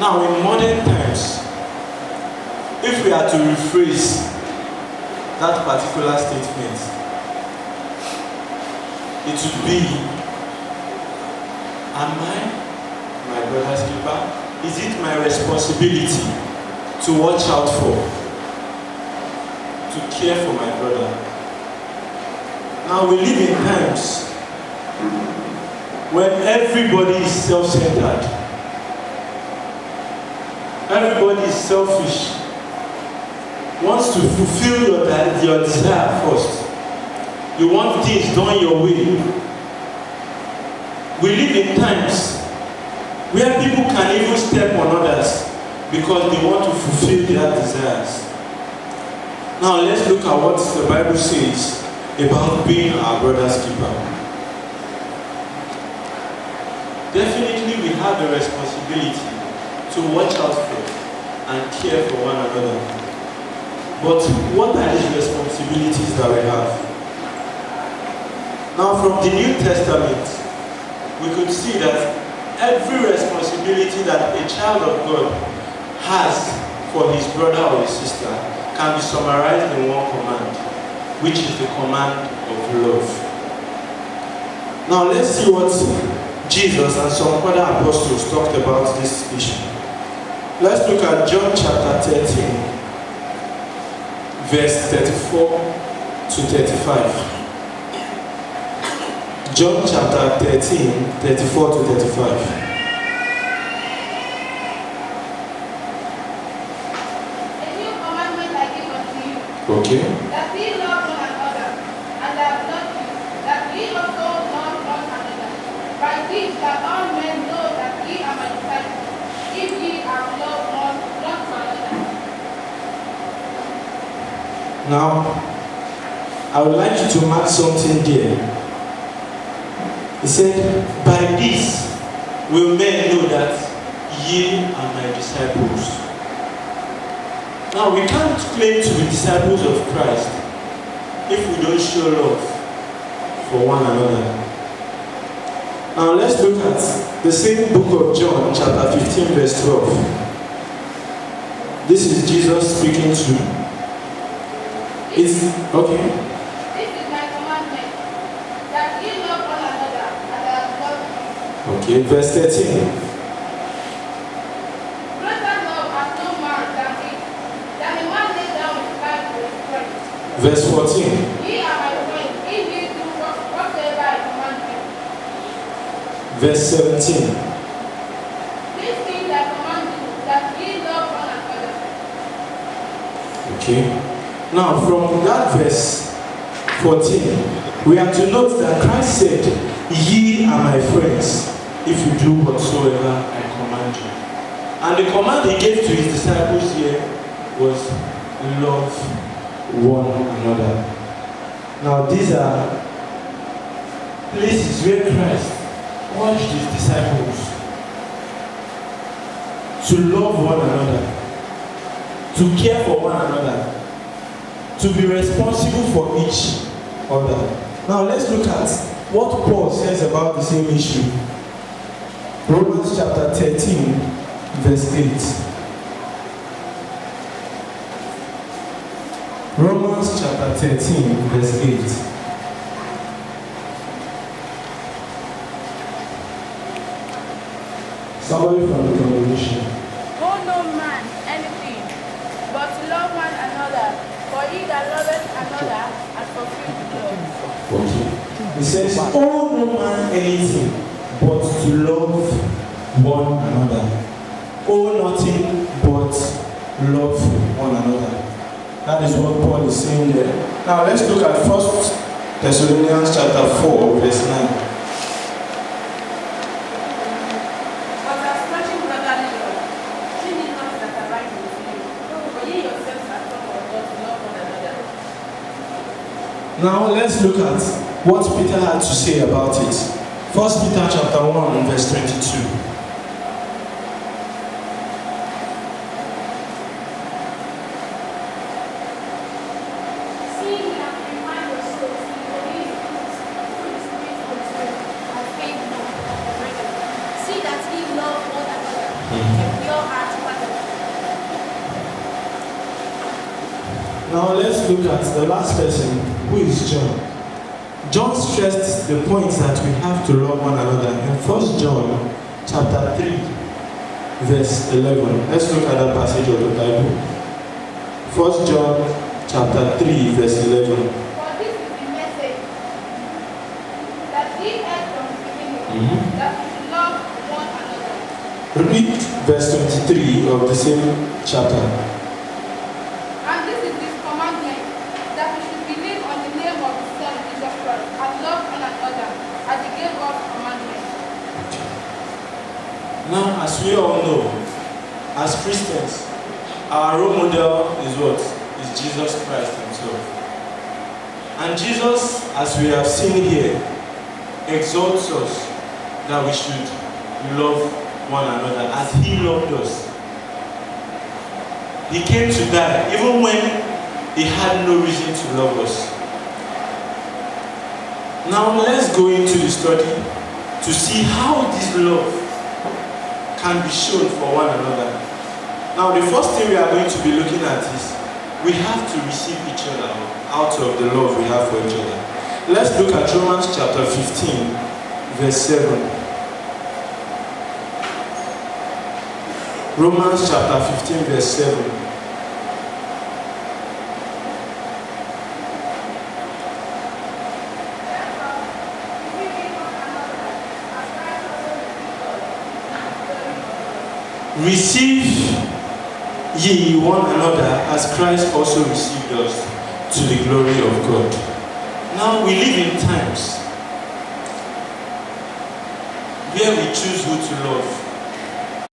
Now, in modern times, if we are to rephrase that particular statement, it would be, am I my brother's keeper? Is it my responsibility to watch out for, to care for my brother? Now, we live in times when everybody is self-centered. Everybody is selfish. Wants to fulfill your desire first. You want things done your way. We live in times where people can even step on others because they want to fulfill their desires. Now let's look at what the Bible says about being our brother's keeper. Definitely we have a responsibility to watch out for and care for one another. But what are these responsibilities that we have? Now from the New Testament, we could see that every responsibility that a child of God has for his brother or his sister can be summarized in one command, which is the command of love. Now let's see what Jesus and some other apostles talked about this issue. Let's look at John chapter 13, verse 34 to 35. John chapter 13, 34 to 35. Okay. That we love one another, and have loved you, that we also love one another. By this that all men know that ye are my disciples, if ye have loved one to another. Now, I would like you to mark something there. He said, by this will men know that ye are my disciples. Now, we can't claim to be disciples of Christ if we don't show love for one another. Now, let's look at the same book of John, chapter 15, verse 12. This is Jesus speaking to. It's okay. This is my commandment, that ye love one another, and I have loved you. Okay, verse 13. Verse 14. Ye are my friends, if ye do whatsoever I command you. Verse 17. These things I command you, that ye love one another. Okay. Now, from that verse 14, we are to note that Christ said, ye are my friends, if you do whatsoever I command you. And the command he gave to his disciples here was love one another. Now these are places where Christ urged his disciples to love one another, to care for one another, to be responsible for each other. Now let's look at what Paul says about the same issue. Romans chapter 13, verse 8. Romans chapter 13, verse 8. Somebody from the congregation. Owe no man anything, but to love one another, for he that loveth another has fulfilled the law. Okay. It says, owe no man anything, but to love one another. Owe nothing but love one another. That is what Paul is saying there. Now let's look at 1 Thessalonians chapter 4, verse 9. But as touching brotherly love, sin is not that arise with you, for ye yourselves are taught of God to love one another. Now let's look at what Peter had to say about it. 1 Peter chapter 1, verse 22. See that ye love one another, a pure Now let's look at the last person, who is John. John stressed the point that we have to love one another in 1 John chapter 3, verse 11. Let's look at that passage of the Bible. 1 John chapter 3, verse 11. For this is the message that we heard from the beginning, that we should love one another. Read verse 23 of the same chapter. And this is his commandment, that we should believe on the name of his Son, Jesus Christ, and love one another, as he gave us commandment. Now, as we all know, as Christians, our role model is what? Is Jesus Christ himself. And Jesus, as we have seen here, exhorts us that we should love one another as he loved us. He came to die even when he had no reason to love us. Now let's go into the study to see how this love can be shown for one another. Now the first thing we are going to be looking at is we have to receive each other out of the love we have for each other. Let's look at Romans chapter 15, verse 7. Romans chapter 15, verse 7. Receive ye one another as Christ also received us to the glory of God. Now we live in times where we choose who to love.